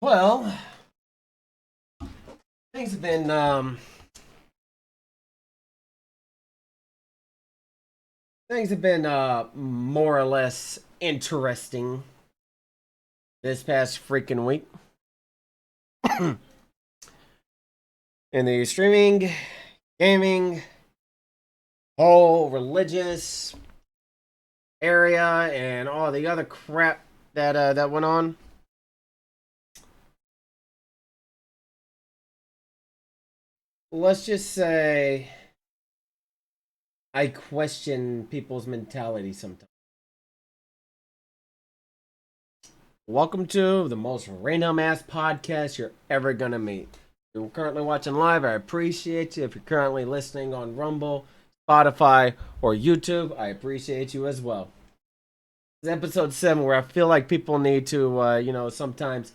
Well, things have been more or less interesting this past freaking week in the streaming, gaming, whole religious area, and all the other crap that went on. Let's just say I question people's mentality sometimes. Welcome to the most random ass podcast you're ever gonna meet. If you're currently watching live, I appreciate you. If you're currently listening on Rumble, Spotify, or YouTube, I appreciate you as well. This is episode 7, where I feel like people need to, sometimes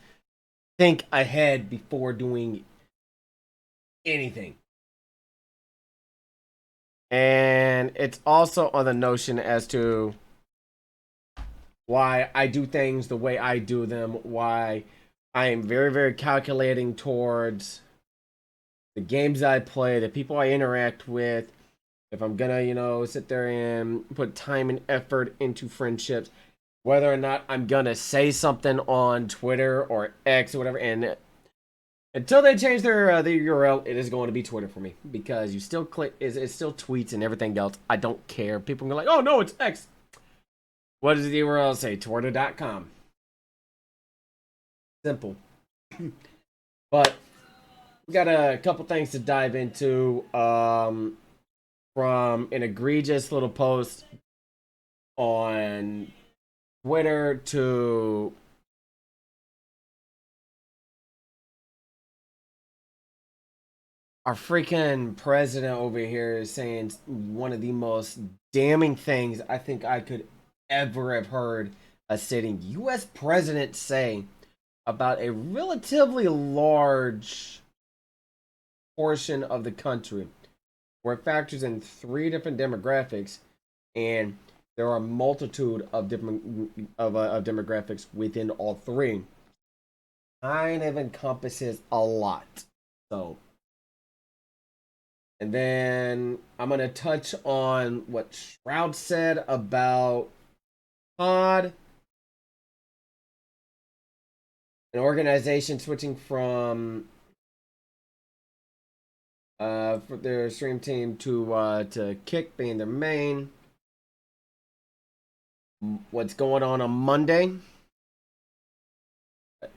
think ahead before doing anything. And it's also on the notion as to why I do things the way I do them, why I am very, very calculating towards the games I play, the people I interact with, if I'm gonna, sit there and put time and effort into friendships, whether or not I'm gonna say something on Twitter or X or whatever. And until they change their URL, it is going to be Twitter for me, because you still click, it's still tweets and everything else. I don't care. People are like, oh no, it's X. What does the URL say? Twitter.com. Simple. But we got a couple things to dive into. From an egregious little post on Twitter to our freaking president over here is saying one of the most damning things I think I could ever have heard a sitting U.S. president say about a relatively large portion of the country, where it factors in 3 different demographics, and there are a multitude of different of demographics within all 3. Kind of encompasses a lot. So, and then I'm gonna touch on what Shroud said about Pod, an organization switching from for their stream team to Kick being their main. What's going on Monday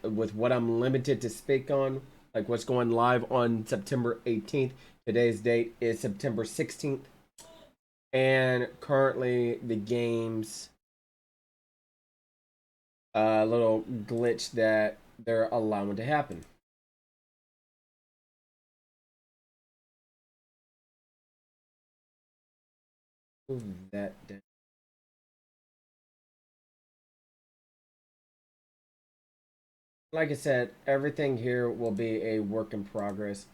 with what I'm limited to speak on, like what's going live on September 18th. Today's date is September 16th. And currently the game's little glitch that they're allowing to happen. Move that down. Like I said, everything here will be a work in progress.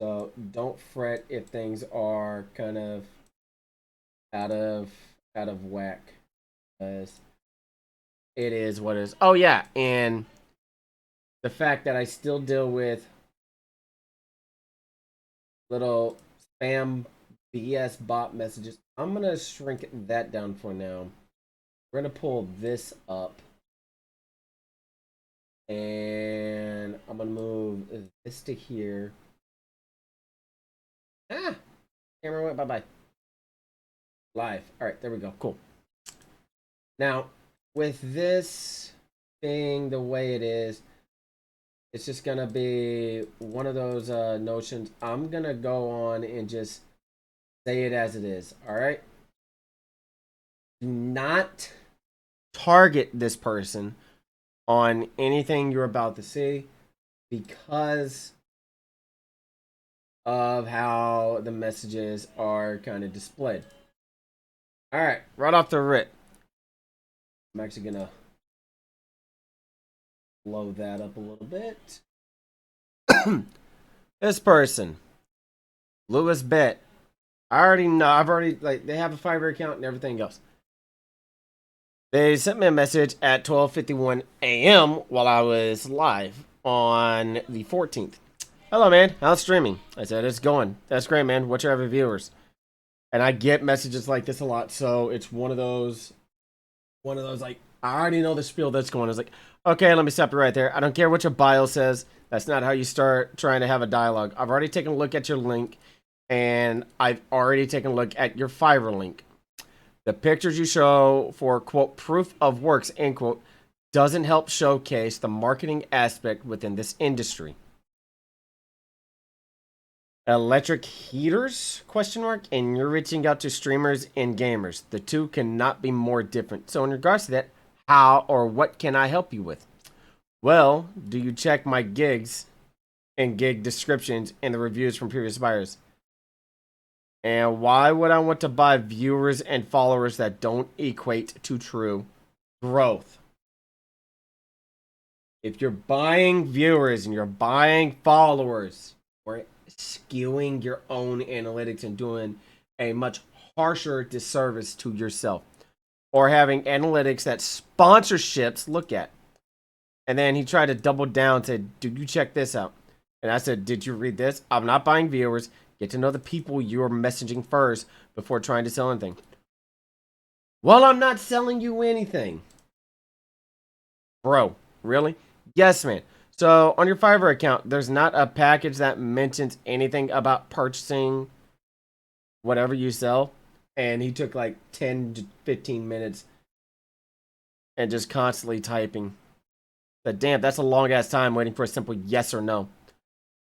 So don't fret if things are kind of out of whack, because it is what it is. Oh yeah, and the fact that I still deal with little spam BS bot messages. I'm gonna shrink that down for now. We're gonna pull this up, and I'm gonna move this to here. Camera went bye-bye. Live. All right, there we go. Cool. Now, with this being the way it is, it's just gonna be one of those notions. I'm gonna go on and just say it as it is. All right. Do not target this person on anything you're about to see, because of how the messages are kind of displayed. All right, right off the rip, I'm actually gonna blow that up a little bit. This person, Lewis Bet. I already know. I've already, like, they have a Fiverr account and everything else. They sent me a message at 12:51 a.m. while I was live on the 14th. Hello, man. How's streaming? I said, it's going. That's great, man. What's your average viewers? And I get messages like this a lot, so it's one of those, like, I already know the spiel that's going. I was like, okay, let me stop you right there. I don't care what your bio says. That's not how you start trying to have a dialogue. I've already taken a look at your link, and I've already taken a look at your Fiverr link. The pictures you show for, quote, proof of works, end quote, doesn't help showcase the marketing aspect within this industry. Electric heaters, question mark, and you're reaching out to streamers and gamers. The two cannot be more different. So in regards to that, how or what can I help you with? Well, do you check my gigs and gig descriptions and the reviews from previous buyers? And why would I want to buy viewers and followers that don't equate to true growth? If you're buying viewers and you're buying followers, we're skewing your own analytics and doing a much harsher disservice to yourself. Or having analytics that sponsorships look at. And then he tried to double down and said, did you check this out? And I said, did you read this? I'm not buying viewers. Get to know the people you're messaging first before trying to sell anything. Well, I'm not selling you anything. Bro, really? Yes, man. So on your Fiverr account, there's not a package that mentions anything about purchasing whatever you sell. And he took like 10 to 15 minutes and just constantly typing. But damn, that's a long ass time waiting for a simple yes or no.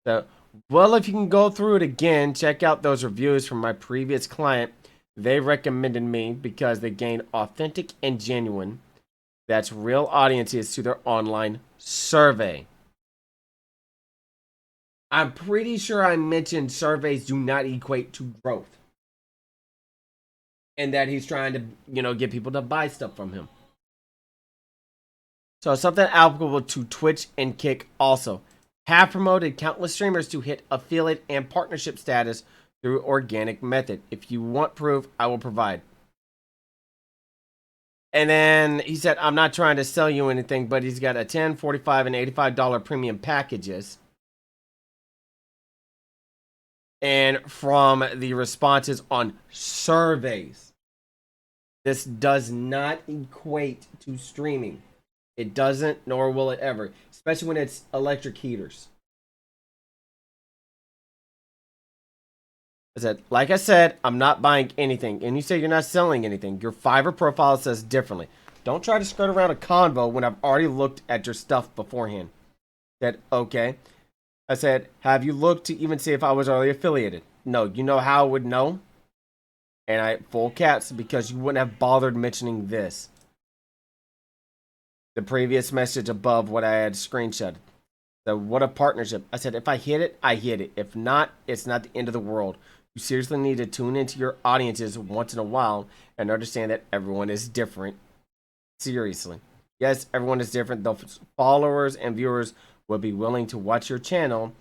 So, well, if you can go through it again, check out those reviews from my previous client. They recommended me because they gain authentic and genuine. That's real audiences to their online survey. I'm pretty sure I mentioned surveys do not equate to growth. And that he's trying to, get people to buy stuff from him. So something applicable to Twitch and Kick also. Have promoted countless streamers to hit affiliate and partnership status through organic method. If you want proof, I will provide. And then he said, I'm not trying to sell you anything, but he's got a $10, $45, and $85 premium packages. And from the responses on surveys, this does not equate to streaming. It doesn't, nor will it ever, especially when it's electric heaters. Like I said, I'm not buying anything. And you say you're not selling anything. Your Fiverr profile says differently. Don't try to skirt around a convo when I've already looked at your stuff beforehand. Said, okay. I said, have you looked to even see if I was already affiliated? No, you know how I would know? And I full caps because you wouldn't have bothered mentioning this. The previous message above what I had screenshotted. So what a partnership. I said, if I hit it, I hit it. If not, it's not the end of the world. You seriously need to tune into your audiences once in a while and understand that everyone is different. Seriously. Yes, everyone is different. Those followers and viewers will be willing to watch your channel.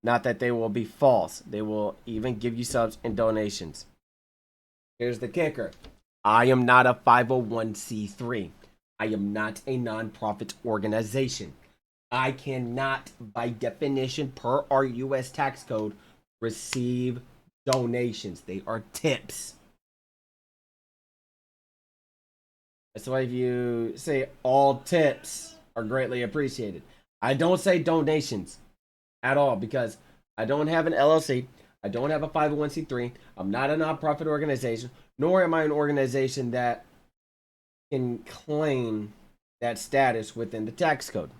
Not that they will be false. They will even give you subs and donations. Here's the kicker. I am not a 501c3. I am not a non-profit organization. I cannot, by definition, per our U.S. tax code, receive donations. They are tips. That's why if you say all tips are greatly appreciated. I don't say donations at all because I don't have an LLC. I don't have a 501c3. I'm not a non-profit organization, nor am I an organization that can claim that status within the tax code.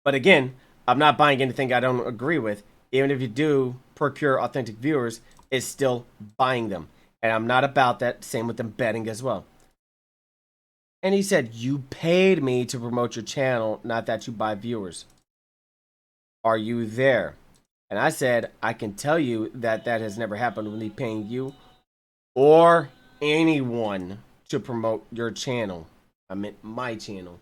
But again, I'm not buying anything I don't agree with. Even if you do procure authentic viewers, it's still buying them. And I'm not about that. Same with them betting as well. And he said, you paid me to promote your channel, not that you buy viewers. Are you there? And I said, I can tell you that that has never happened with me paying you or anyone to promote your channel. I meant my channel.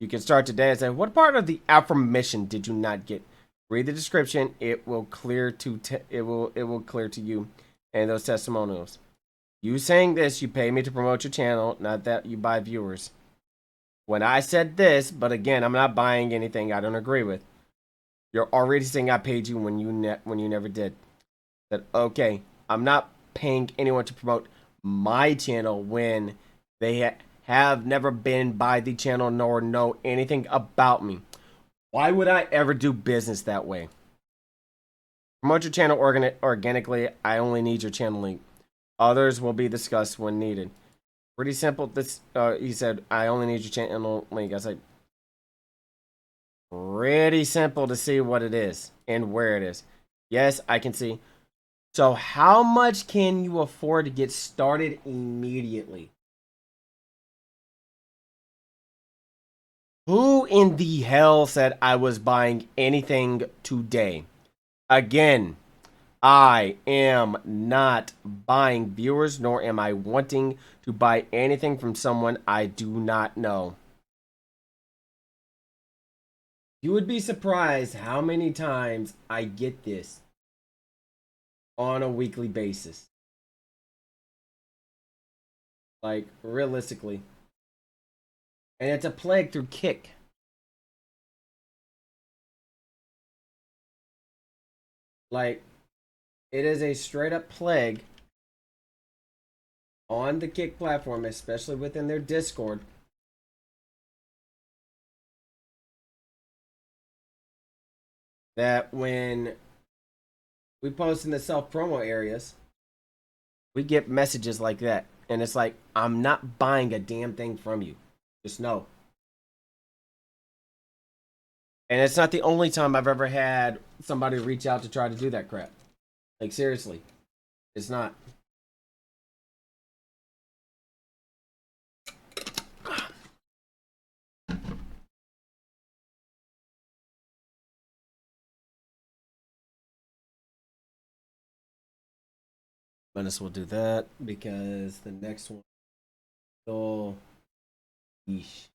You can start today and say, what part of the affirmation did you not get? Read the description. It will clear to it will clear to you and those testimonials. You saying this, you pay me to promote your channel, not that you buy viewers. When I said this, but again, I'm not buying anything I don't agree with. You're already saying I paid you when you never did. That okay, I'm not paying anyone to promote my channel when they have never been by the channel nor know anything about me. Why would I ever do business that way? Promote your channel organically. I only need your channel link. Others will be discussed when needed. Pretty simple. This he said, I only need your channel link. I said, pretty simple to see what it is and where it is. Yes, I can see. So how much can you afford to get started immediately? Who in the hell said I was buying anything today? Again, I am not buying viewers, nor am I wanting to buy anything from someone I do not know. You would be surprised how many times I get this on a weekly basis. Like, realistically. And it's a plague through Kick. Like, it is a straight up plague on the Kick platform, especially within their Discord. That when we post in the self promo areas, we get messages like that. And it's like, I'm not buying a damn thing from you. Just know. And it's not the only time I've ever had somebody reach out to try to do that crap. Like, seriously. It's not. Menace will do that because the next one will. Yeesh.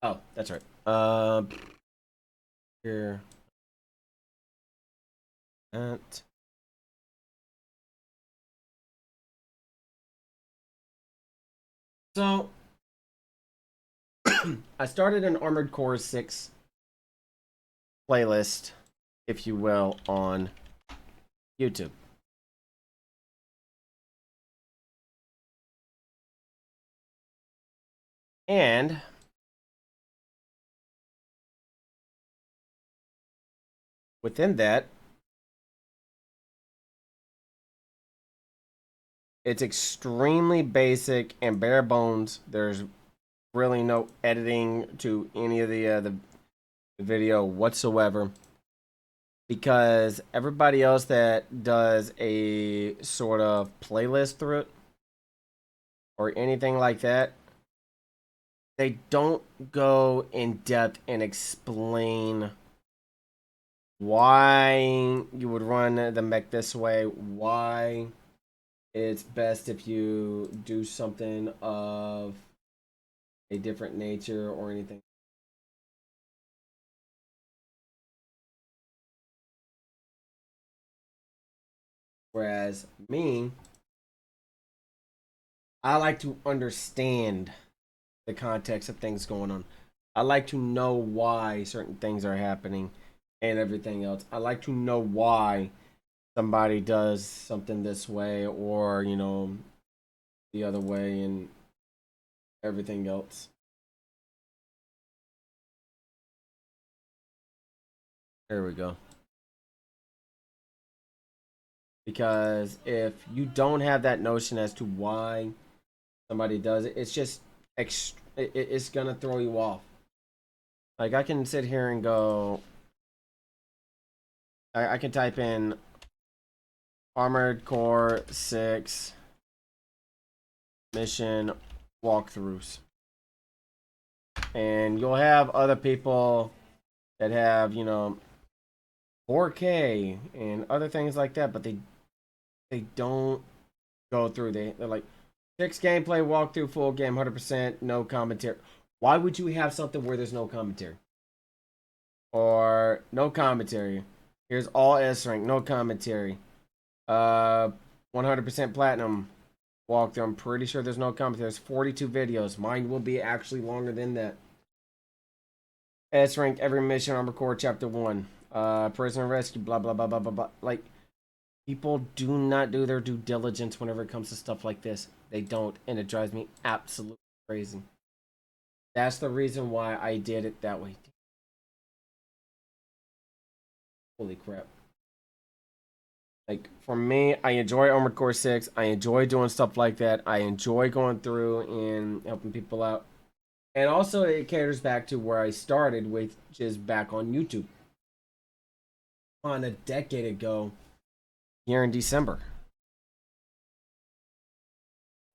Oh, that's right. Here. That. So, I started an Armored Core 6 playlist, if you will, on YouTube. And within that, it's extremely basic and bare bones. There's really no editing to any of the video whatsoever, because everybody else that does a sort of playlist through it or anything like that, they don't go in depth and explain why you would run the mech this way, why it's best if you do something of a different nature or anything. Whereas me, I like to understand the context of things going on. I like to know why certain things are happening and everything else. I like to know why somebody does something this way or, you know, the other way and everything else. There we go. Because if you don't have that notion as to why somebody does it, it's just it's gonna throw you off. Like, I can sit here and go, I can type in Armored Core 6 mission walkthroughs, and you'll have other people that have, you know, 4K and other things like that, but they don't go through. They're like 6 gameplay walkthrough, full game, 100%, no commentary. Why would you have something where there's no commentary? Or no commentary? Here's all S rank, no commentary. 100% platinum walkthrough. I'm pretty sure there's no commentary. There's 42 videos. Mine will be actually longer than that. S rank every mission Armored Core Chapter 1. Prisoner rescue, blah blah blah blah blah blah. Like, people do not do their due diligence whenever it comes to stuff like this. They don't, and it drives me absolutely crazy. That's the reason why I did it that way. Holy crap. Like, for me, I enjoy Armored Core 6. I enjoy doing stuff like that. I enjoy going through and helping people out. And also, it caters back to where I started, which is back on YouTube. On a decade ago, here in December.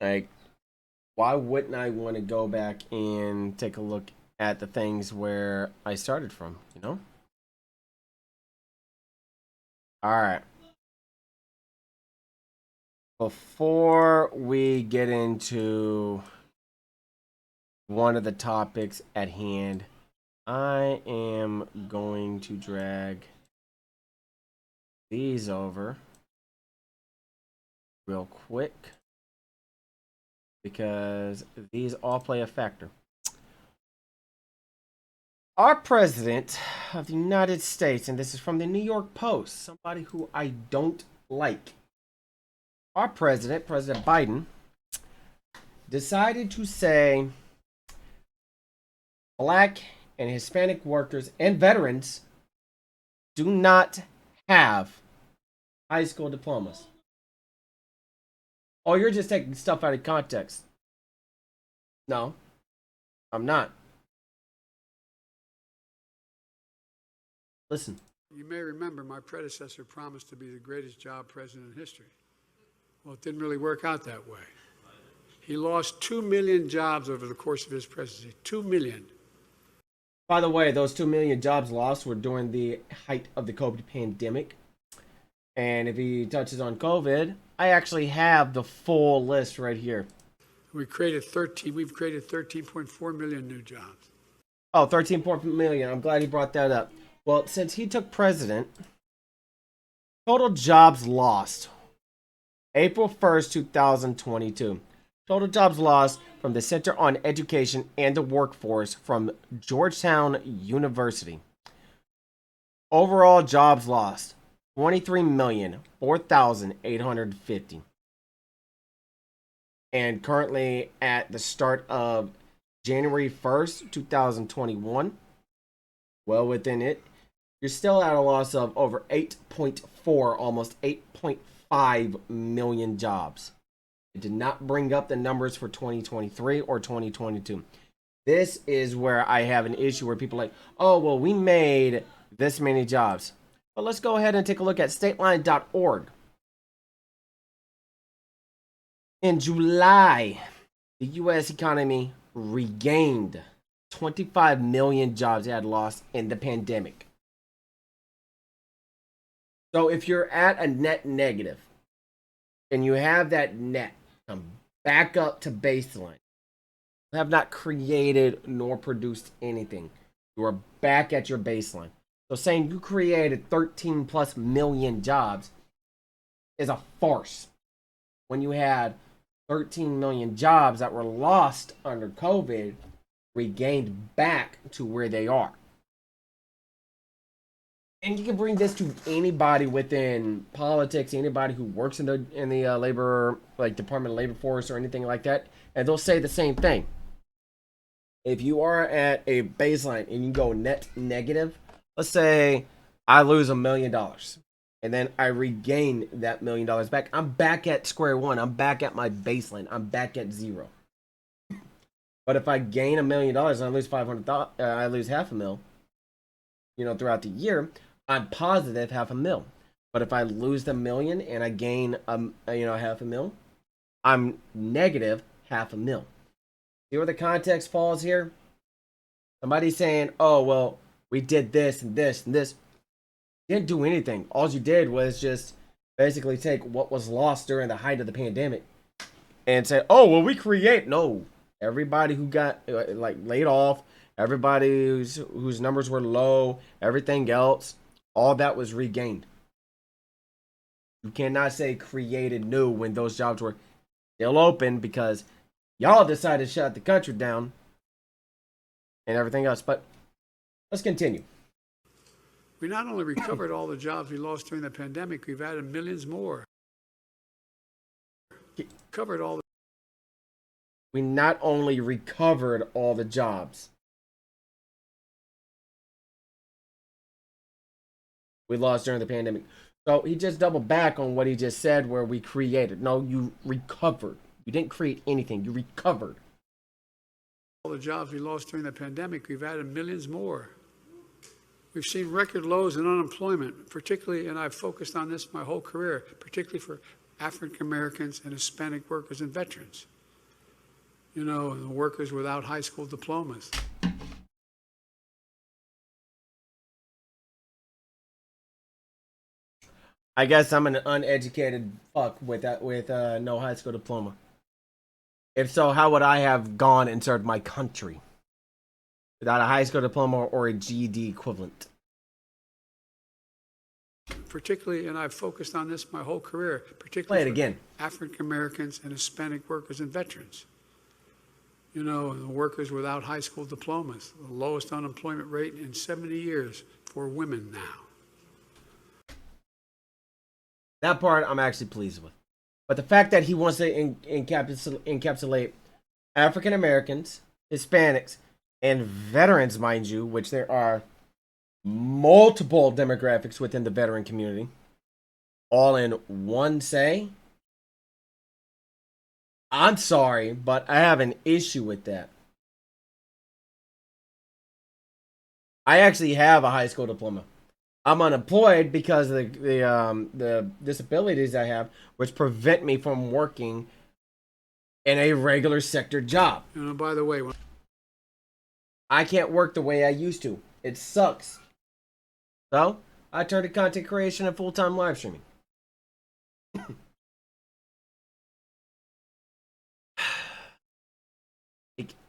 Like, why wouldn't I want to go back and take a look at the things where I started from, you know? Alright. Before we get into one of the topics at hand, I am going to drag these over real quick because these all play a factor. Our president of the United States, and this is from the New York Post, somebody who I don't like. Our president, President Biden, decided to say Black and Hispanic workers and veterans do not have high school diplomas. Oh, you're just taking stuff out of context. No, I'm not. Listen. You may remember my predecessor promised to be the greatest job president in history. Well, it didn't really work out that way. He lost 2 million jobs over the course of his presidency. 2 million. By the way, those 2 million jobs lost were during the height of the COVID pandemic. And if he touches on COVID, I actually have the full list right here. We've created 13.4 million new jobs. Oh, 13.4 million. I'm glad he brought that up. Well, since he took president, total jobs lost. April 1st, 2022. Total jobs lost from the Center on Education and the Workforce from Georgetown University. Overall jobs lost, 23,004,850. And currently at the start of January 1st, 2021, well within it, you're still at a loss of over 8.4, almost 8.5 million jobs. It did not bring up the numbers for 2023 or 2022. This is where I have an issue where people are like, oh, well, we made this many jobs. But let's go ahead and take a look at stateline.org. In July, the U.S. economy regained 25 million jobs it had lost in the pandemic. So if you're at a net negative and you have that net come back up to baseline, you have not created nor produced anything. You are back at your baseline. So saying you created 13 plus million jobs is a farce when you had 13 million jobs that were lost under COVID regained back to where they are. And you can bring this to anybody within politics, anybody who works in the labor, like Department of Labor Force or anything like that, and they'll say the same thing. If you are at a baseline and you go net negative, let's say I lose $1 million and then I regain that $1 million back. I'm back at square one. I'm back at my baseline. I'm back at zero. But if I gain $1 million and I lose I lose half a mil, throughout the year, I'm positive half a mil. But if I lose the million and I gain half a mil, I'm negative half a mil. See where the context falls here? Somebody's saying, oh, well, we did this and this and this. You didn't do anything. All you did was just basically take what was lost during the height of the pandemic and say, oh, well, we create. No. Everybody who got laid off, everybody whose numbers were low, everything else, All that was regained. You cannot say created new when those jobs were still open because y'all decided to shut the country down and everything else. But let's continue. We not only recovered all the jobs we lost during the pandemic, we've added millions more. Covered all the We not only recovered all the jobs we lost during the pandemic. So he just doubled back on what he just said where we created. No, you recovered. You didn't create anything. You recovered. all the jobs we lost during the pandemic, we've added millions more. We've seen record lows in unemployment, particularly, and I've focused on this my whole career, particularly for African Americans and Hispanic workers and veterans. You know, and the workers without high school diplomas. I guess I'm an uneducated fuck with no high school diploma. If so, how would I have gone and served my country without a high school diploma or a GED equivalent? Particularly, and I've focused on this my whole career, particularly Play it for again. African Americans and Hispanic workers and veterans. You know, and the workers without high school diplomas, the lowest unemployment rate in 70 years for women now. That part I'm actually pleased with. But the fact that he wants to encapsulate African Americans, Hispanics, and veterans, mind you, which there are multiple demographics within the veteran community, all in one say, I'm sorry, but I have an issue with that. I actually have a high school diploma. I'm unemployed because of the disabilities I have, which prevent me from working in a regular sector job. You know, by the way, I can't work the way I used to. It sucks. So I turned to content creation and full-time live streaming.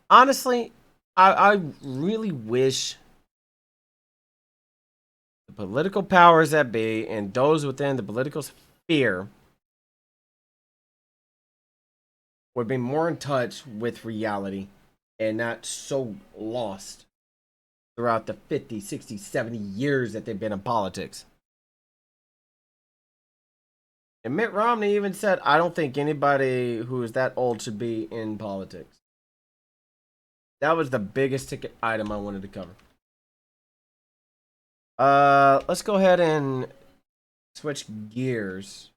Honestly, I really wish the political powers that be and those within the political sphere would be more in touch with reality and not so lost throughout the 50, 60, 70 years that they've been in politics. And Mitt Romney even said, I don't think anybody who is that old should be in politics. That was the biggest ticket item I wanted to cover. Let's go ahead and switch gears.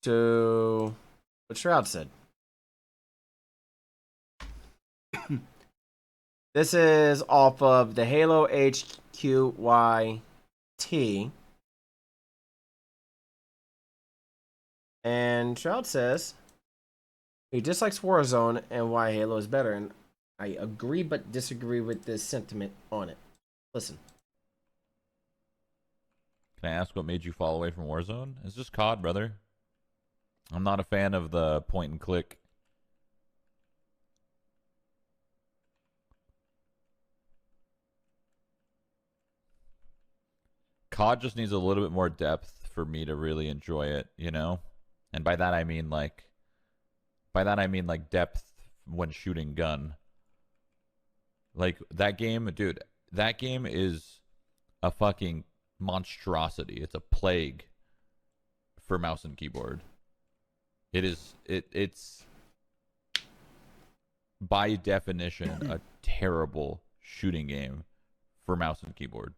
To what Shroud said. This is off of the Halo HQYT. And Shroud says he dislikes Warzone and why Halo is better. And I agree but disagree with this sentiment on it. Listen. Can I ask what made you fall away from Warzone? It's just COD, brother. I'm not a fan of the point and click. COD just needs a little bit more depth for me to really enjoy it, you know? And by that I mean like depth when shooting gun. Like that game, dude, that game is a fucking monstrosity. It's a plague for mouse and keyboard. It's by definition a terrible shooting game for mouse and keyboard.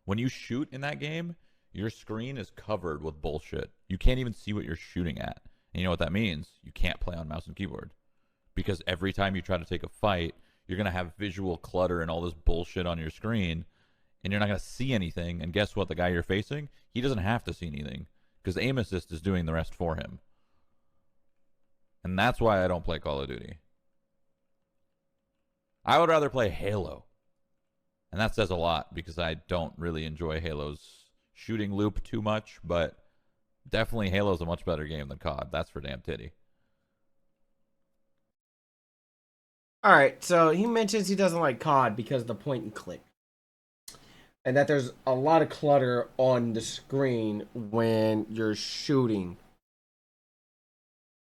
When you shoot in that game, your screen is covered with bullshit. You can't even see what you're shooting at. And you know what that means? You can't play on mouse and keyboard. Because every time you try to take a fight, you're going to have visual clutter and all this bullshit on your screen, and you're not going to see anything. And guess what? The guy you're facing, he doesn't have to see anything because aim assist is doing the rest for him. And that's why I don't play Call of Duty. I would rather play Halo. And that says a lot because I don't really enjoy Halo's shooting loop too much, but definitely Halo's a much better game than COD. That's for damn titty. All right, so he mentions he doesn't like COD because of the point and click, and that there's a lot of clutter on the screen when you're shooting.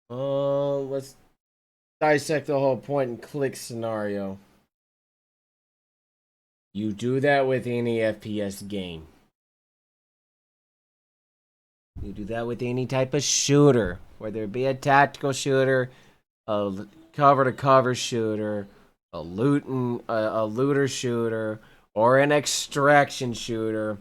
Let's dissect the whole point and click scenario. You do that with any FPS game. You do that with any type of shooter, whether it be a tactical shooter, a cover-to-cover shooter, a looter shooter, or an extraction shooter,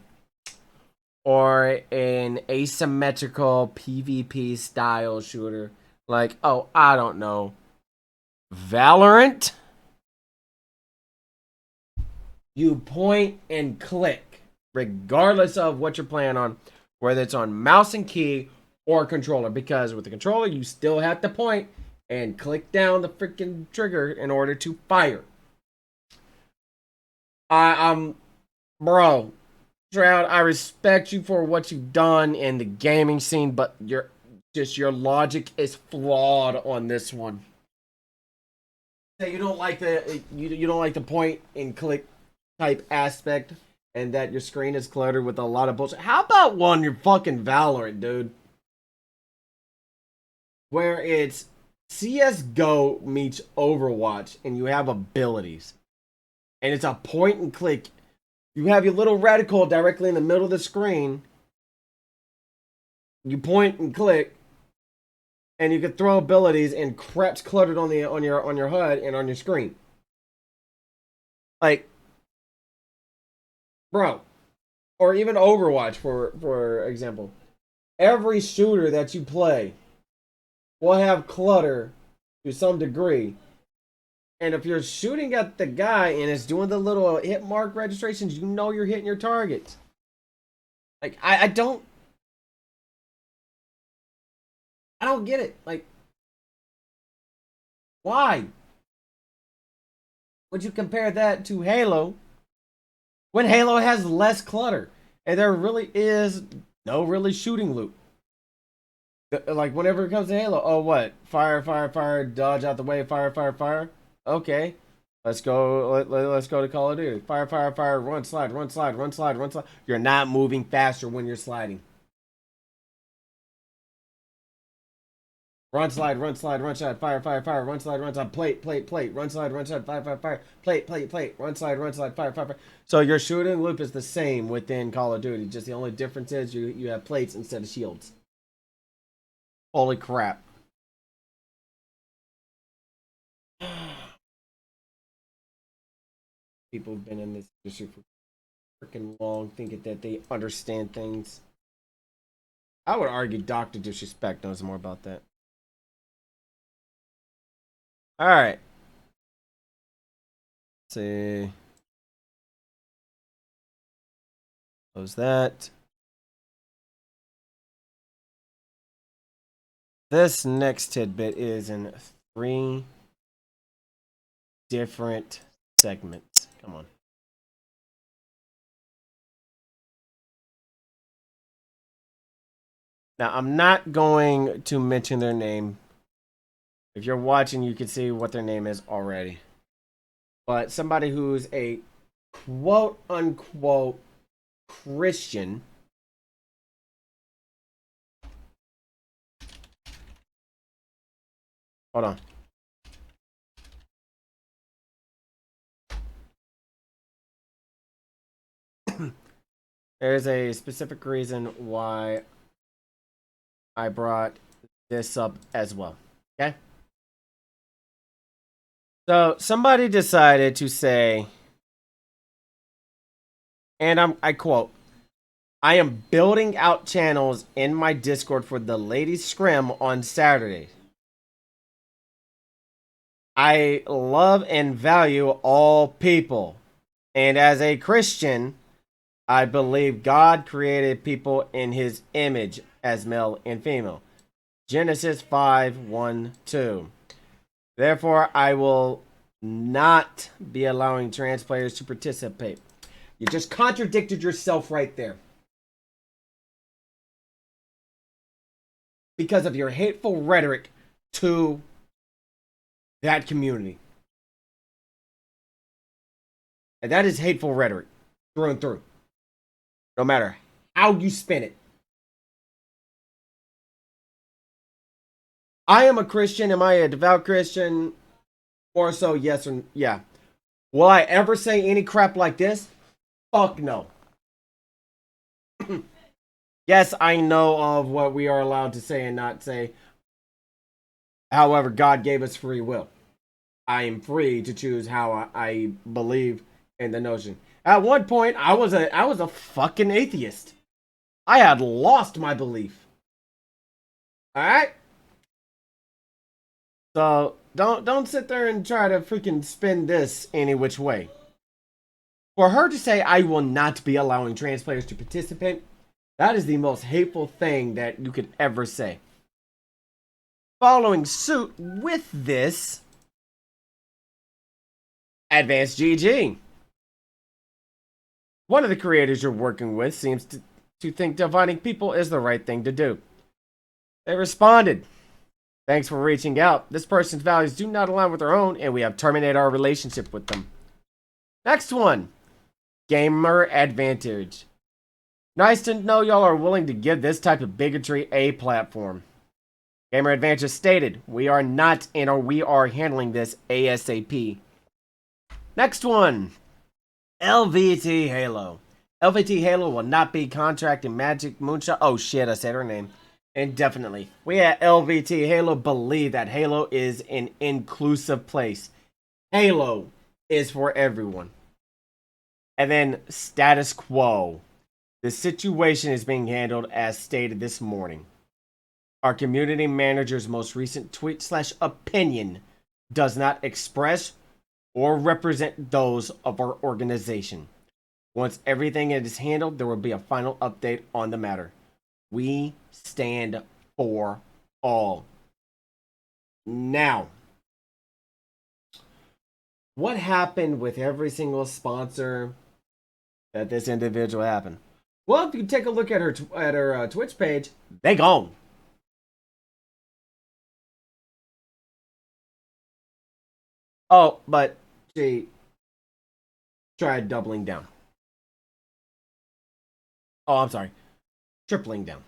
or an asymmetrical PvP style shooter. Like, oh, I don't know, Valorant. You point and click, regardless of what you're playing on, whether it's on mouse and key or controller. Because with the controller, you still have to point and click down the freaking trigger in order to fire. Bro, Shroud, I respect you for what you've done in the gaming scene, but your logic is flawed on this one. You don't like you don't like the point and click type aspect, and that your screen is cluttered with a lot of bullshit. How about one your fucking Valorant, dude? Where it's CS:GO meets Overwatch, and you have abilities, and it's a point and click. You have your little reticle directly in the middle of the screen. You point and click, and you can throw abilities, and crap's cluttered on your HUD and on your screen. Like, bro, or even Overwatch for example. Every shooter that you play will have clutter to some degree. And if you're shooting at the guy and it's doing the little hit mark registrations, you know you're hitting your targets. Like, I don't get it. Like, why would you compare that to Halo when Halo has less clutter and there really is no really shooting loop? Like, whenever it comes to Halo, oh, what? Fire, fire, fire, dodge out the way, fire, fire, fire. Okay. Let's go. Let's go to Call of Duty. Fire, fire, fire, run, slide, run, slide, run, slide, run, slide. You're not moving faster when you're sliding. Run, slide, run, slide, run, slide, fire, fire, fire, run, slide, run, slide, plate, plate, plate, run, slide, fire, fire, fire, plate, plate, plate, run, slide, fire, fire, fire. So your shooting loop is the same within Call of Duty. Just the only difference is you have plates instead of shields. Holy crap. People have been in this industry for freaking long, thinking that they understand things. I would argue Dr. Disrespect knows more about that. All right. Let's see. Close that. This next tidbit is in 3 different segments. Come on. Now, I'm not going to mention their name. If you're watching, you can see what their name is already. But somebody who's a quote unquote Christian. Hold on. There's a specific reason why I brought this up as well. Okay? So somebody decided to say, and I quote, I am building out channels in my Discord for the ladies scrim on Saturday. I love and value all people. And as a Christian, I believe God created people in his image as male and female. Genesis 5:1-2. Therefore, I will not be allowing trans players to participate. You just contradicted yourself right there. Because of your hateful rhetoric to that community. And that is hateful rhetoric through and through. No matter how you spin it. I am a Christian. Am I a devout Christian? More so, yes or yeah. Will I ever say any crap like this? Fuck no. Yes, I know of what we are allowed to say and not say. However, God gave us free will. I am free to choose how I believe in the notion. At one point, I was a fucking atheist. I had lost my belief. All right. So don't sit there and try to freaking spin this any which way. For her to say I will not be allowing trans players to participate, that is the most hateful thing that you could ever say. Following suit with this, Advanced GG. One of the creators you're working with seems to think dividing people is the right thing to do. They responded, "Thanks for reaching out. This person's values do not align with our own, and we have terminated our relationship with them." Next one, Gamer Advantage. Nice to know y'all are willing to give this type of bigotry a platform. Gamer Advantage stated, "We are not in or we are handling this ASAP." Next one, LVT Halo. LVT Halo will not be contracting Magic Moonshot. Oh shit, I said her name. Indefinitely. We at LVT Halo believe that Halo is an inclusive place. Halo is for everyone. And then status quo. The situation is being handled as stated this morning. Our community manager's most recent tweet/opinion does not express or represent those of our organization. Once everything is handled, there will be a final update on the matter. We stand for all. Now, what happened with every single sponsor that this individual happened? Well, if you take a look at her Twitch page, they gone. Oh, but she tried doubling down. Oh, I'm sorry. Tripling down.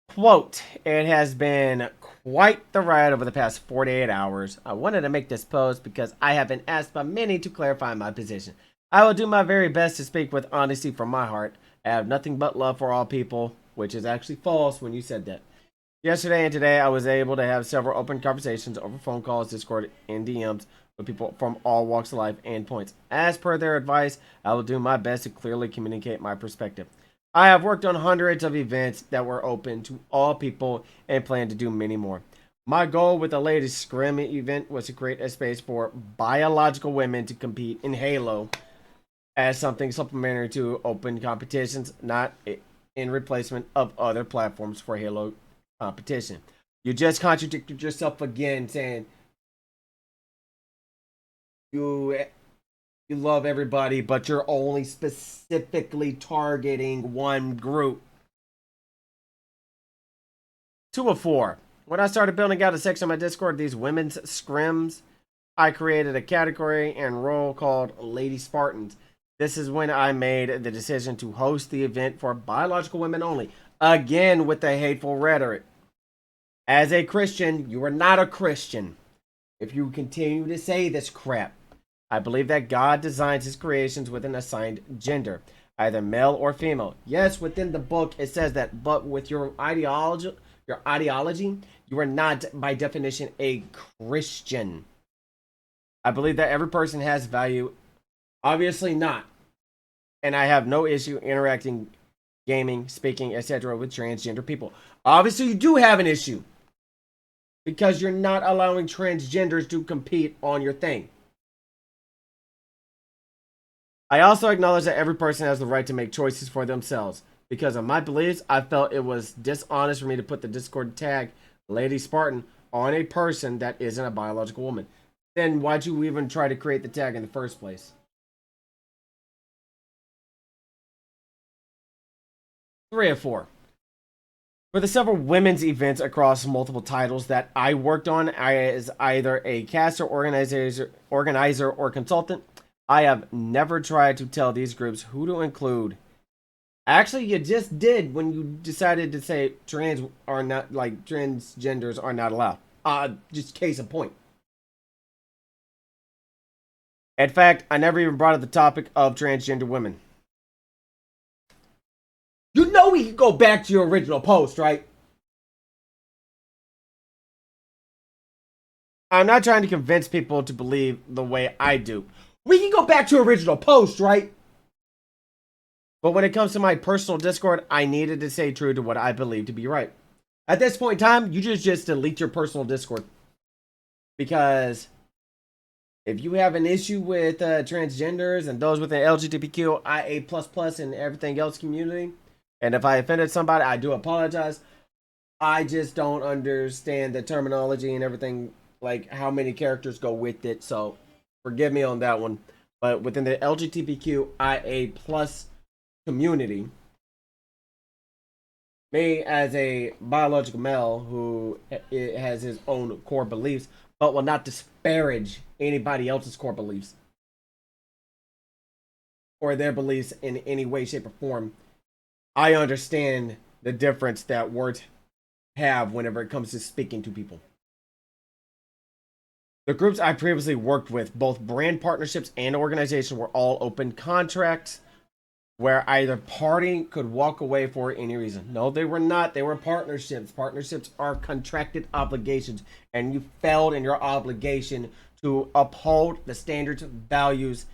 Quote, "It has been quite the ride over the past 48 hours. I wanted to make this post because I have been asked by many to clarify my position. I will do my very best to speak with honesty from my heart. I have nothing but love for all people," which is actually false when you said that. "Yesterday and today, I was able to have several open conversations over phone calls, Discord, and DMs with people from all walks of life and points. As per their advice, I will do my best to clearly communicate my perspective. I have worked on hundreds of events that were open to all people and plan to do many more. My goal with the latest Scrim event was to create a space for biological women to compete in Halo as something supplementary to open competitions, not in replacement of other platforms for Halo competition." You just contradicted yourself again, saying you love everybody, but you're only specifically targeting one group. 2 of 4. When I started building out a section of my Discord, these women's scrims, I created a category and role called Lady Spartans. This is when I made the decision to host the event for biological women only. Again, with the hateful rhetoric. As a Christian, you are not a Christian if you continue to say this crap. I believe that God designs his creations with an assigned gender, either male or female. Yes, within the book it says that, but with your ideology, you are not by definition a Christian. I believe that every person has value. Obviously not. And I have no issue interacting, gaming, speaking, etc. with transgender people. Obviously you do have an issue, because you're not allowing transgenders to compete on your thing. I also acknowledge that every person has the right to make choices for themselves. Because of my beliefs, I felt it was dishonest for me to put the Discord tag Lady Spartan on a person that isn't a biological woman. Then why'd you even try to create the tag in the first place? 3 of 4. For the several women's events across multiple titles that I worked on as either a caster, organizer, or consultant, I have never tried to tell these groups who to include. Actually, you just did when you decided to say transgenders are not allowed. Just case in point. In fact, I never even brought up the topic of transgender women. You know we can go back to your original post, right? I'm not trying to convince people to believe the way I do. We can go back to your original post, right? But when it comes to my personal Discord, I needed to stay true to what I believe to be right. At this point in time, you just delete your personal Discord. Because if you have an issue with transgenders and those with an LGBTQIA++ and everything else community, and if I offended somebody, I do apologize. I just don't understand the terminology and everything, like how many characters go with it. So forgive me on that one. But within the LGBTQIA+ community, me as a biological male who has his own core beliefs, but will not disparage anybody else's core beliefs or their beliefs in any way, shape, or form, I understand the difference that words have whenever it comes to speaking to people. The groups I previously worked with, both brand partnerships and organizations, were all open contracts where either party could walk away for any reason. No, they were not. They were partnerships. Partnerships are contracted obligations, and you failed in your obligation to uphold the standards, values,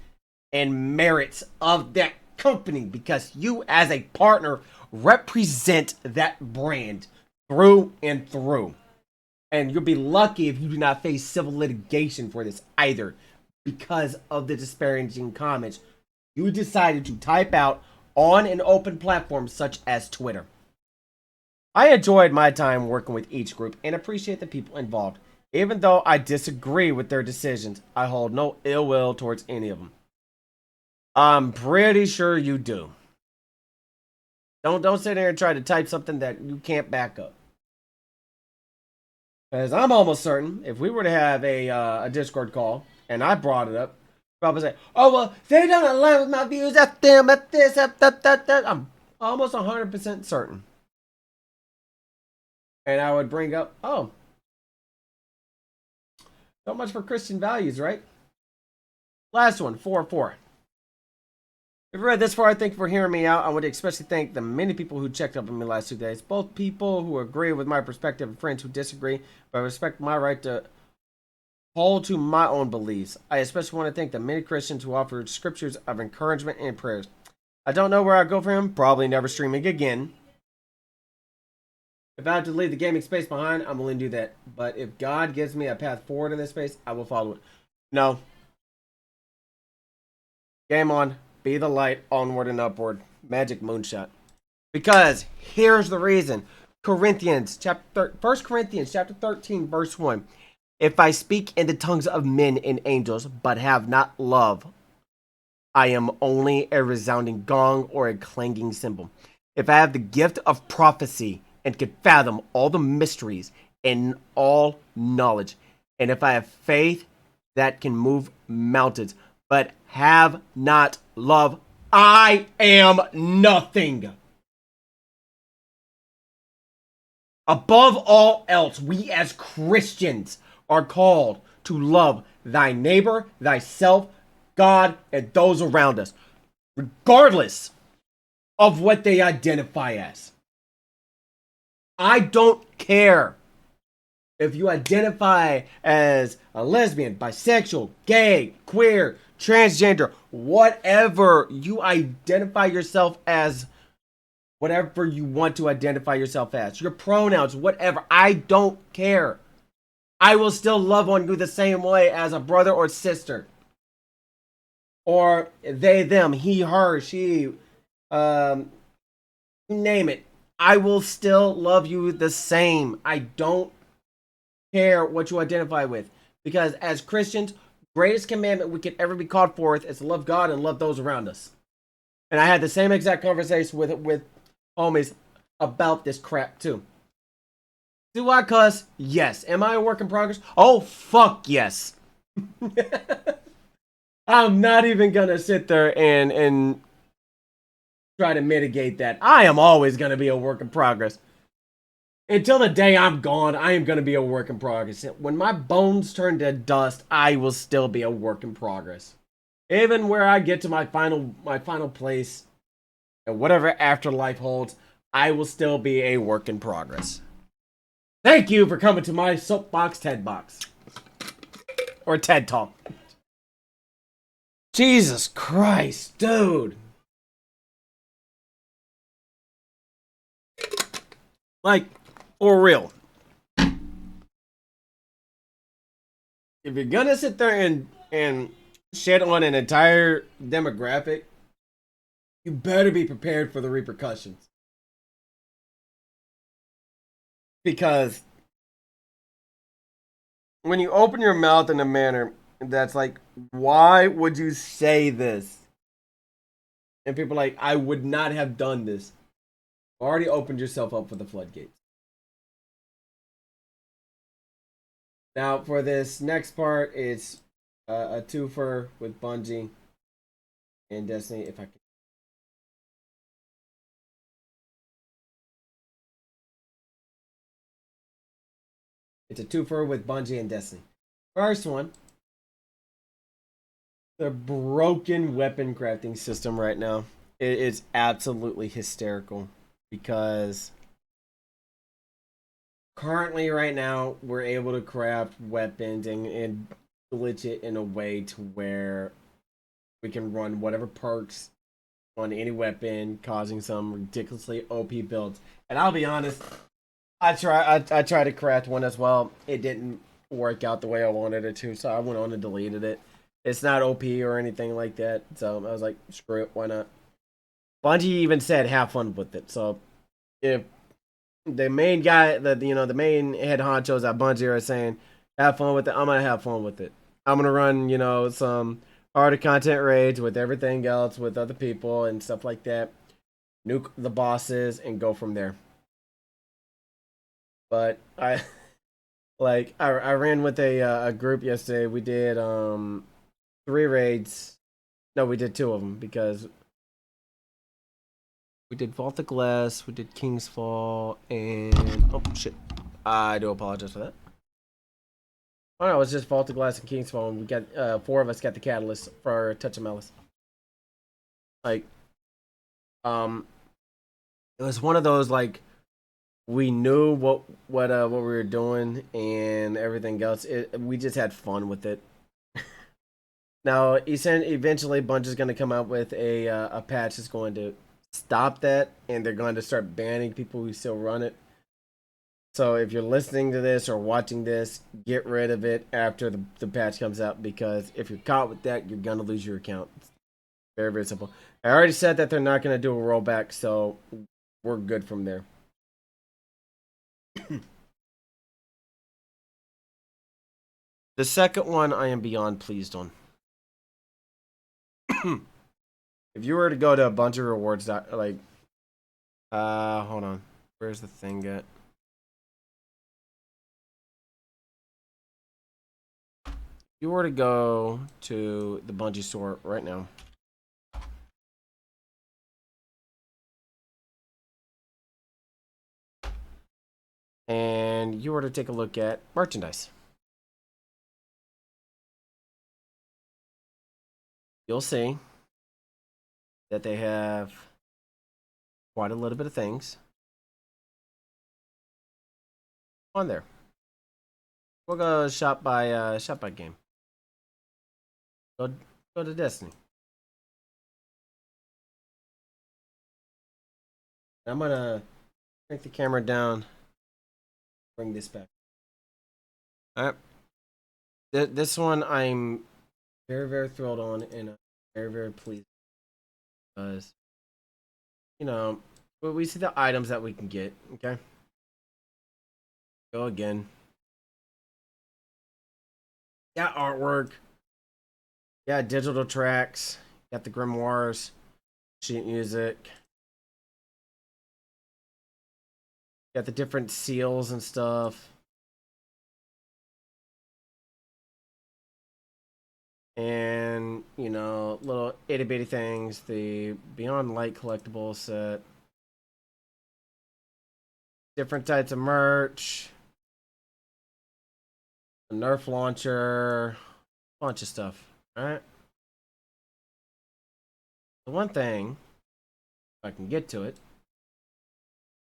and merits of that company because you, as a partner, represent that brand through and through. And you'll be lucky if you do not face civil litigation for this either because of the disparaging comments you decided to type out on an open platform such as Twitter. I enjoyed my time working with each group and appreciate the people involved. Even though I disagree with their decisions, I hold no ill will towards any of them. I'm pretty sure you do. Don't sit there and try to type something that you can't back up. Because I'm almost certain if we were to have a Discord call and I brought it up, probably say, "Oh well, they don't align with my views. That's them. That's this. That." I'm almost 100% certain. And I would bring up, "Oh, so much for Christian values, right?" Last one, 4-4. If you read this far, I thank you for hearing me out. I would especially thank the many people who checked up on me the last 2 days. Both people who agree with my perspective and friends who disagree, but respect my right to hold to my own beliefs. I especially want to thank the many Christians who offered scriptures of encouragement and prayers. I don't know where I'll go for him. Probably never streaming again. If I have to leave the gaming space behind, I'm willing to do that. But if God gives me a path forward in this space, I will follow it. No. Game on. Be the light, onward and upward. Magic moonshot. Because here's the reason. 1 Corinthians chapter 13, verse 1. If I speak in the tongues of men and angels, but have not love, I am only a resounding gong or a clanging cymbal. If I have the gift of prophecy and can fathom all the mysteries and all knowledge, and if I have faith that can move mountains, but have not love, I am nothing. Above all else, we as Christians are called to love thy neighbor, thyself, God, and those around us, regardless of what they identify as. I don't care if you identify as a lesbian, bisexual, gay, queer, transgender, whatever you identify yourself as, whatever you want to identify yourself as, your pronouns, whatever, I don't care. I will still love on you the same way as a brother or sister. Or they, them, he, her, she, you name it. I will still love you the same. I don't care what you identify with. Because as Christians, greatest commandment we could ever be called forth is to love God and love those around us. And I had the same exact conversation with homies about this crap too. Do I cuss? Yes. Am I a work in progress? Oh, fuck yes. I'm not even gonna sit there and try to mitigate that. I am always gonna be a work in progress. Until the day I'm gone, I am gonna be a work in progress. When my bones turn to dust, I will still be a work in progress. Even where I get to my final place and whatever afterlife holds, I will still be a work in progress. Thank you for coming to my soapbox TED box. Or TED Talk. Jesus Christ, dude. Like, for real. If you're gonna sit there and shit on an entire demographic, you better be prepared for the repercussions. Because when you open your mouth in a manner that's like, why would you say this? And people are like, I would not have done this. Already opened yourself up for the floodgates. Now, for this next part, it's a twofer with Bungie and Destiny. If I can. It's a twofer with Bungie and Destiny. First one, the broken weapon crafting system right now. It is absolutely hysterical because currently, right now, we're able to craft weapons and glitch it in a way to where we can run whatever perks on any weapon, causing some ridiculously OP builds. And I'll be honest, I tried to craft one as well. It didn't work out the way I wanted it to, so I went on and deleted it. It's not OP or anything like that, so I was like, screw it, why not? Bungie even said have fun with it. So if the main guy, the main head honchos at Bungie are saying have fun with it, I'm gonna have fun with it. I'm gonna run, some harder content raids with everything else with other people and stuff like that. Nuke the bosses and go from there. But I ran with a group yesterday. We did 3 raids. No, we did 2 of them because we did Vault of Glass, we did King's Fall, and oh shit, I do apologize for that. Oh no, it was just Vault of Glass and King's Fall, and we got 4 of us got the catalyst for Touch of Malice. Like, it was one of those like we knew what we were doing and everything else. We just had fun with it. Now, eventually, Bungie is going to come out with a patch that's going to stop that, and they're going to start banning people who still run it. So if you're listening to this or watching this, get rid of it after the patch comes out, because if you're caught with that, you're going to lose your account. It's very, very simple. I already said that they're not going to do a rollback, so we're good from there. The second one I am beyond pleased on. If you were to go to a bunch of rewards, hold on. Where's the thing at? If you were to go to the Bungie store right now, and you were to take a look at merchandise, you'll see that they have quite a little bit of things on there. We'll go shop by game. Go to Destiny. I'm gonna crank the camera down. Bring this back. All right. This one I'm very, very thrilled on, and very, very pleased because we see the items that we can get. Okay. Go again. Yeah, artwork. Yeah, digital tracks. Got the grimoires, sheet music. Got the different seals and stuff. And, you know, little itty bitty things. The Beyond Light collectible set. Different types of merch. A Nerf launcher. Bunch of stuff. Alright. The one thing, if I can get to it,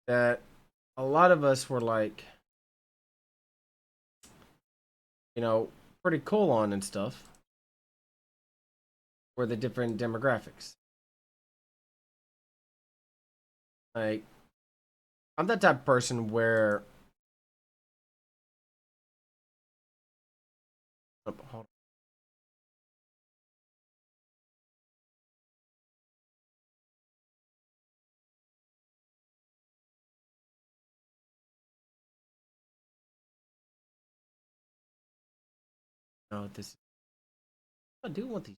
that a lot of us were like, you know, pretty cool on and stuff, were the different demographics. Like, I'm that type of person where. Oh, hold on. No, this. I do want these.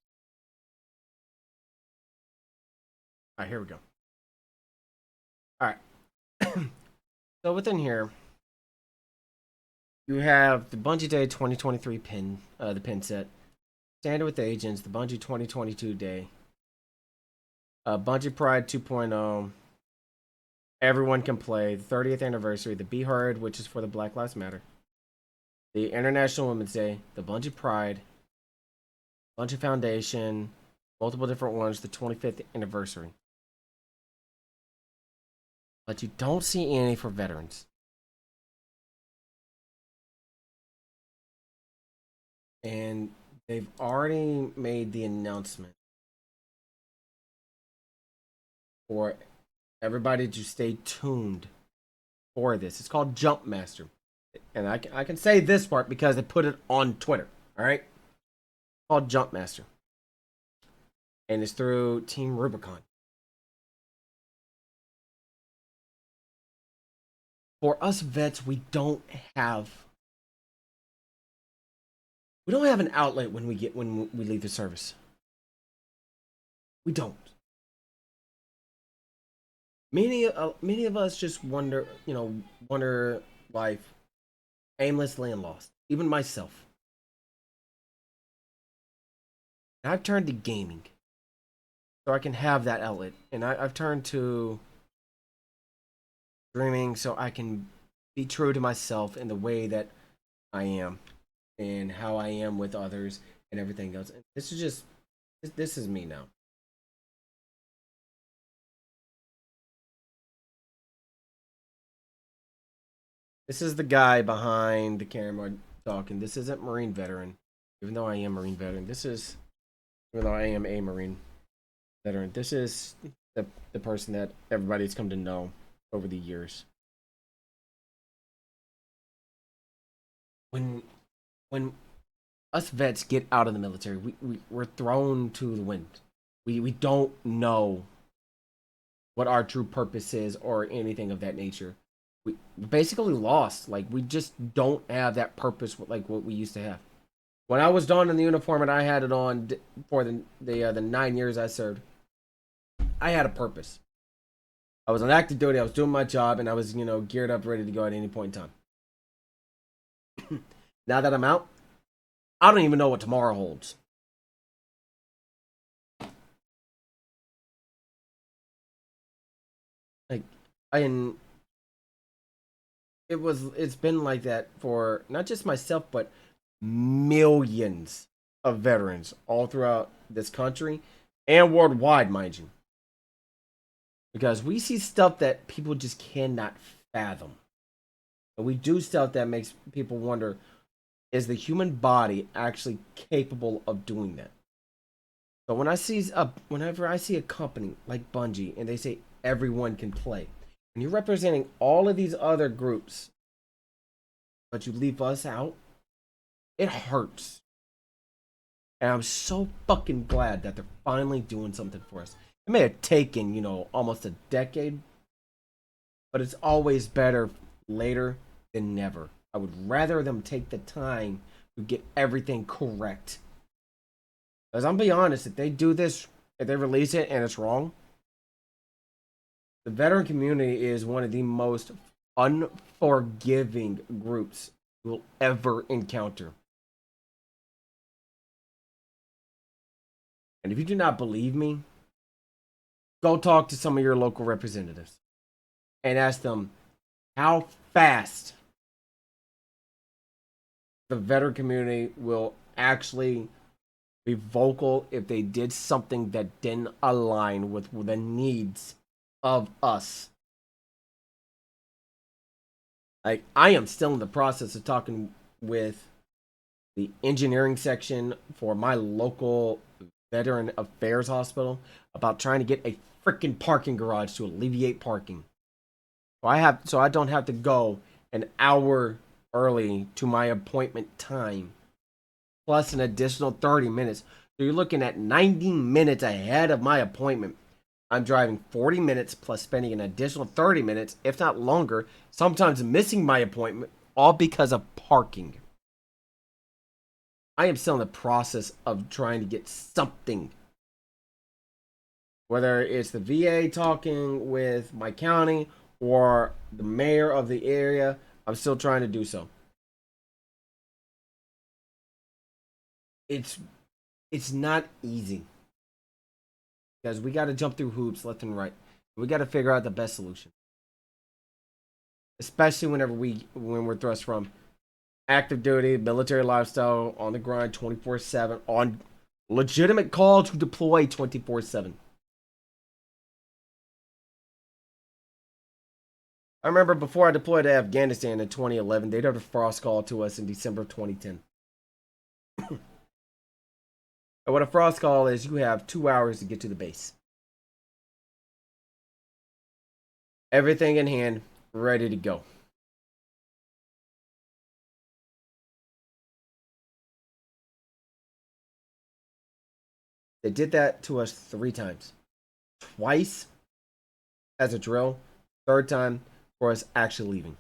All right, here we go. All right. So within here, you have the Bungie Day 2023 pin, the pin set. Standard with Agents, the Bungie 2022 Day. Bungie Pride 2.0. Everyone can play. The 30th anniversary. The Be Heard, which is for the Black Lives Matter. The International Women's Day. The Bungie Pride. Bungie Foundation. Multiple different ones. The 25th anniversary. But you don't see any for veterans. And they've already made the announcement for everybody to stay tuned for this. It's called Jump Master. And I can say this part because they put it on Twitter. All right? It's called Jump Master. And it's through Team Rubicon. For us vets, we don't have an outlet when we leave the service. We don't. Many of us just wonder life aimlessly and lost. Even myself. And I've turned to gaming, so I can have that outlet, and I've turned to streaming so I can be true to myself in the way that I am and how I am with others and everything else. This is me now. This is the guy behind the camera talking. This isn't Marine veteran, even though I am Marine veteran. Even though I am a Marine veteran. This is the person that everybody's come to know over the years. When us vets get out of the military, we're thrown to the wind. We don't know what our true purpose is or anything of that nature. We basically lost. Like, we just don't have that purpose like what we used to have. When I was donning the uniform and I had it on for the 9 years I served, I had a purpose. I was on active duty. I was doing my job, and I was geared up, ready to go at any point in time. Now that I'm out, I don't even know what tomorrow holds. Like, it's been like that for not just myself, but millions of veterans all throughout this country and worldwide, mind you. Because we see stuff that people just cannot fathom. And we do stuff that makes people wonder, is the human body actually capable of doing that? So whenever I see a company like Bungie and they say everyone can play, and you're representing all of these other groups, but you leave us out, it hurts. And I'm so fucking glad that they're finally doing something for us. It may have taken, almost a decade, but it's always better later than never. I would rather them take the time to get everything correct. Because I'm be honest, if they do this, if they release it and it's wrong, the veteran community is one of the most unforgiving groups you will ever encounter. And if you do not believe me, go talk to some of your local representatives and ask them how fast the veteran community will actually be vocal if they did something that didn't align with the needs of us. Like, I am still in the process of talking with the engineering section for my local veteran affairs hospital about trying to get a freaking parking garage to alleviate parking. So I don't have to go an hour early to my appointment time, plus an additional 30 minutes. So you're looking at 90 minutes ahead of my appointment. I'm driving 40 minutes plus spending an additional 30 minutes, if not longer, sometimes missing my appointment, all because of parking. I am still in the process of trying to get something. Whether it's the VA talking with my county or the mayor of the area, I'm still trying to do so. It's not easy because we got to jump through hoops left and right. We got to figure out the best solution, especially when we're thrust from active duty, military lifestyle, on the grind 24/7, on legitimate call to deploy 24/7. I remember before I deployed to Afghanistan in 2011, they'd have a frost call to us in December of 2010. And what a frost call is, you have 2 hours to get to the base. Everything in hand, ready to go. They did that to us 3 times. Twice as a drill, third time for us actually leaving.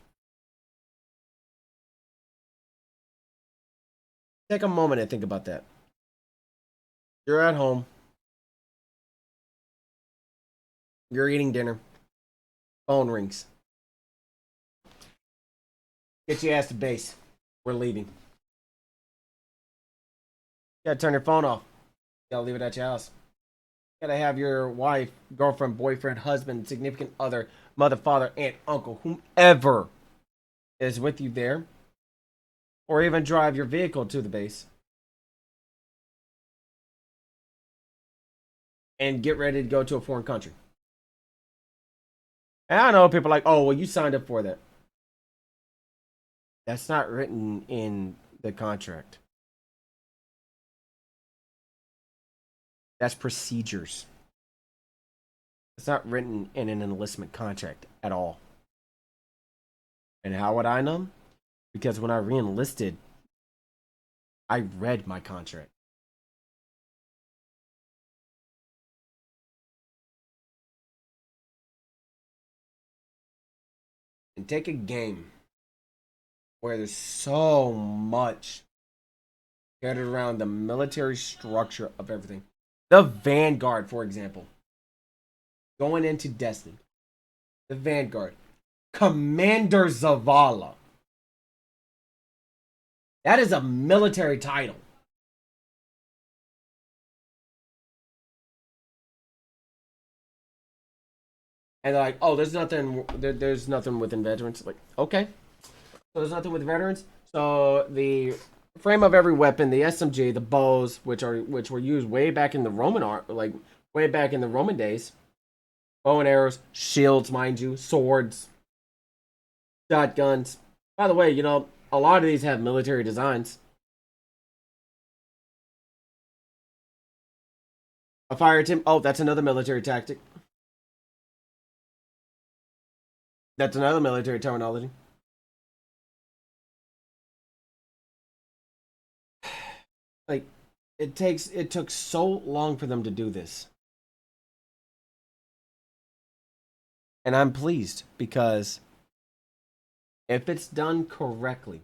Take a moment and think about that. You're at home. You're eating dinner. Phone rings. Get your ass to base. We're leaving. You gotta turn your phone off. You gotta leave it at your house. You gotta have your wife, girlfriend, boyfriend, husband, significant other, mother, father, aunt, uncle, whomever is with you there, or even drive your vehicle to the base and get ready to go to a foreign country. And I know people are like, oh, well, you signed up for that. That's not written in the contract. That's procedures. It's not written in an enlistment contract at all. And how would I know? Because when I re-enlisted, I read my contract. And take a game where there's so much gathered around the military structure of everything. The Vanguard, for example, going into Destiny. The Vanguard. Commander Zavala. That is a military title. And they're like, oh, there's nothing within veterans. Like, okay. So there's nothing with veterans. So the frame of every weapon, the SMG, the bows, which were used way back in the Roman art, like way back in the Roman days. Bow and arrows, shields, mind you, swords, shotguns. By the way, you know, a lot of these have military designs. A fire team. Oh, that's another military tactic. That's another military terminology. Like, it took so long for them to do this. And I'm pleased because if it's done correctly,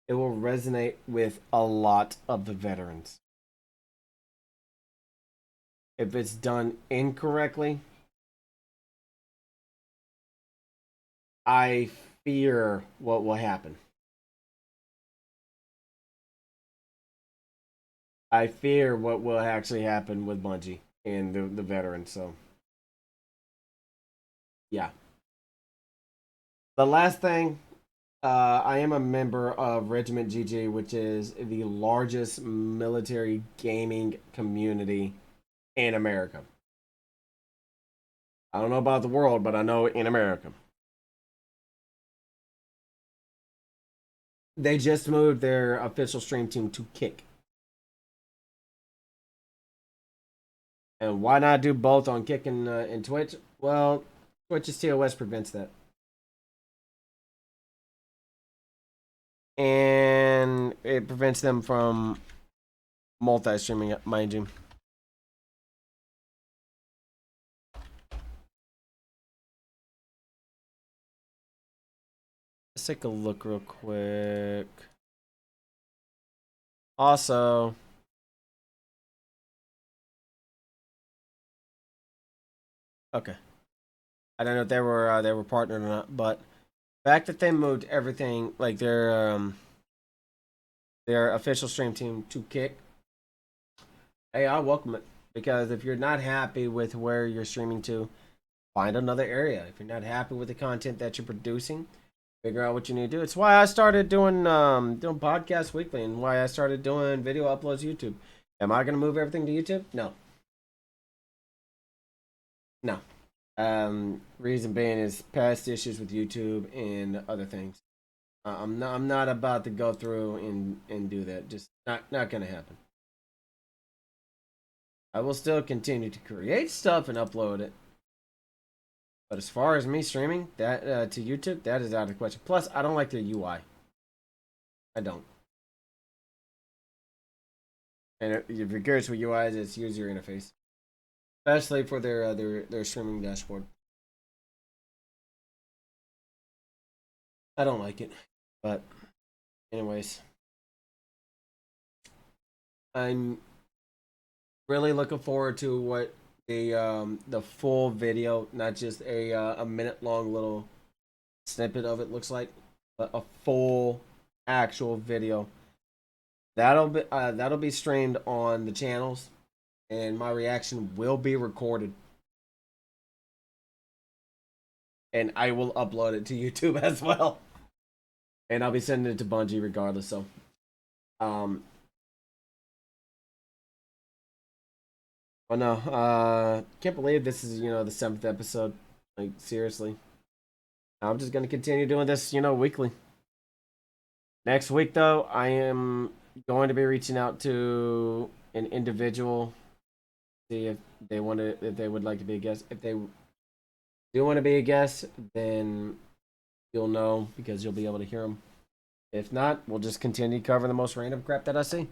it will resonate with a lot of the veterans. If it's done incorrectly, I fear what will happen. I fear what will actually happen with Bungie and the veterans. So, yeah. The last thing, I am a member of Regiment GG, which is the largest military gaming community in America. I don't know about the world, but I know in America. They just moved their official stream team to Kick. And why not do both on Kick and Twitch? Well, Twitch's TOS prevents that. And it prevents them from multi-streaming, mind you. Let's take a look real quick. Also, okay. I don't know if they were partnered or not, but the fact that they moved everything like their official stream team to Kick, hey, I welcome it, because if you're not happy with where you're streaming to, find another area. If you're not happy with the content that you're producing, figure out what you need to do. It's why I started doing podcasts weekly, and why I started doing video uploads to YouTube. Am I gonna move everything to YouTube? No. No. Reason being is past issues with YouTube and other things. I'm not about to go through and do that. Just not gonna happen. I will still continue to create stuff and upload it. But as far as me streaming that to YouTube, that is out of the question. Plus, I don't like their UI. I don't. And if you're curious what UI is, it's user interface, especially for their streaming dashboard. I don't like it, but anyways, I'm really looking forward to what the full video, not just a minute long little snippet of it looks like, but a full actual video. That'll be streamed on the channels, and my reaction will be recorded, and I will upload it to YouTube as well, and I'll be sending it to Bungie regardless. So, oh no, can't believe this is the 7th episode. Like, seriously, I'm just gonna continue doing this weekly. Next week though, I am going to be reaching out to an individual, see if if they would like to be a guest. If they do want to be a guest, then you'll know, because you'll be able to hear them. If not, we'll just continue covering the most random crap that I see.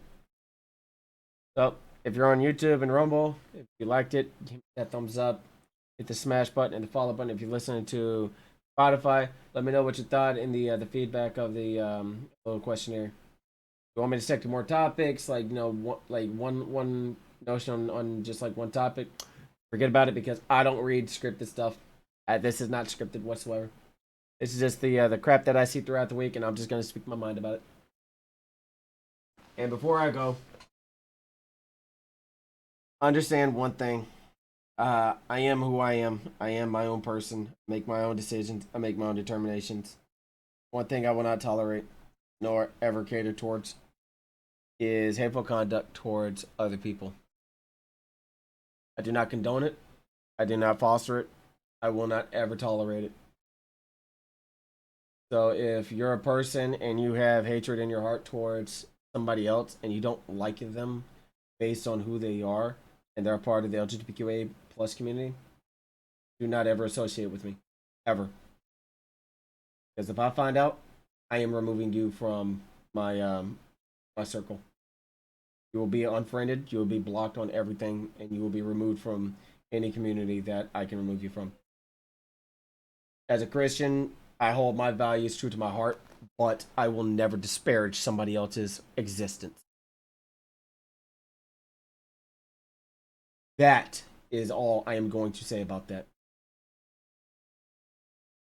So, if you're on YouTube and Rumble, if you liked it, hit that thumbs up, hit the smash button and the follow button. If you're listening to Spotify, let me know what you thought in the feedback of the little questionnaire. If you want me to stick to more topics, like one notion on just like one topic, forget about it, because I don't read scripted stuff. This is not scripted whatsoever. This is just the crap that I see throughout the week, and I'm just gonna speak my mind about it. And before I go, understand one thing. I am who I am. I am my own person. I make my own decisions. I make my own determinations. One thing I will not tolerate, nor ever cater towards, is hateful conduct towards other people. I do not condone it. I do not foster it. I will not ever tolerate it. So if you're a person and you have hatred in your heart towards somebody else, and you don't like them based on who they are, and they're a part of the LGBTQA plus community, do not ever associate with me. Ever. Because if I find out, I am removing you from my my circle. You will be unfriended, you will be blocked on everything, and you will be removed from any community that I can remove you from. As a Christian, I hold my values true to my heart, but I will never disparage somebody else's existence. That is all I am going to say about that.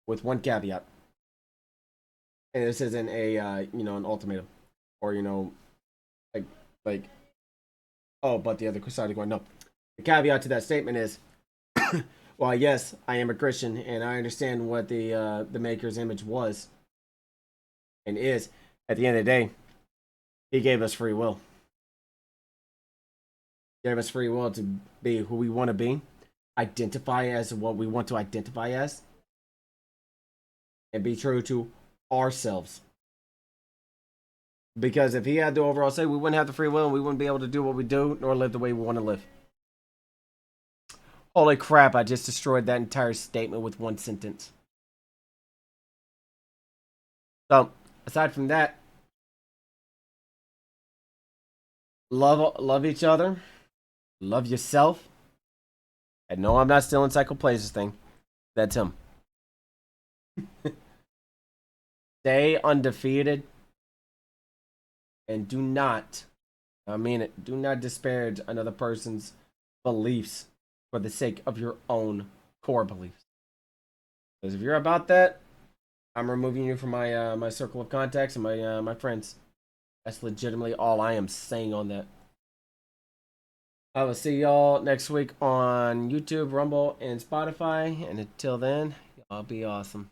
With one caveat. and this isn't a an ultimatum, or like like oh, but the other side is going no. The caveat to that statement is, well, yes, I am a Christian, and I understand what the Maker's image was and is. At the end of the day, He gave us free will. He gave us free will to be who we want to be, identify as what we want to identify as, and be true to ourselves. Because if He had the overall say, we wouldn't have the free will and we wouldn't be able to do what we do nor live the way we want to live. Holy crap, I just destroyed that entire statement with one sentence. So, aside from that, love each other, love yourself. And no, I'm not stealing Psychoplace's thing. That's him. Stay undefeated. And do not, I mean it, do not disparage another person's beliefs for the sake of your own core beliefs. Because if you're about that, I'm removing you from my my circle of contacts and my friends. That's legitimately all I am saying on that. I will see y'all next week on YouTube, Rumble, and Spotify. And until then, y'all be awesome.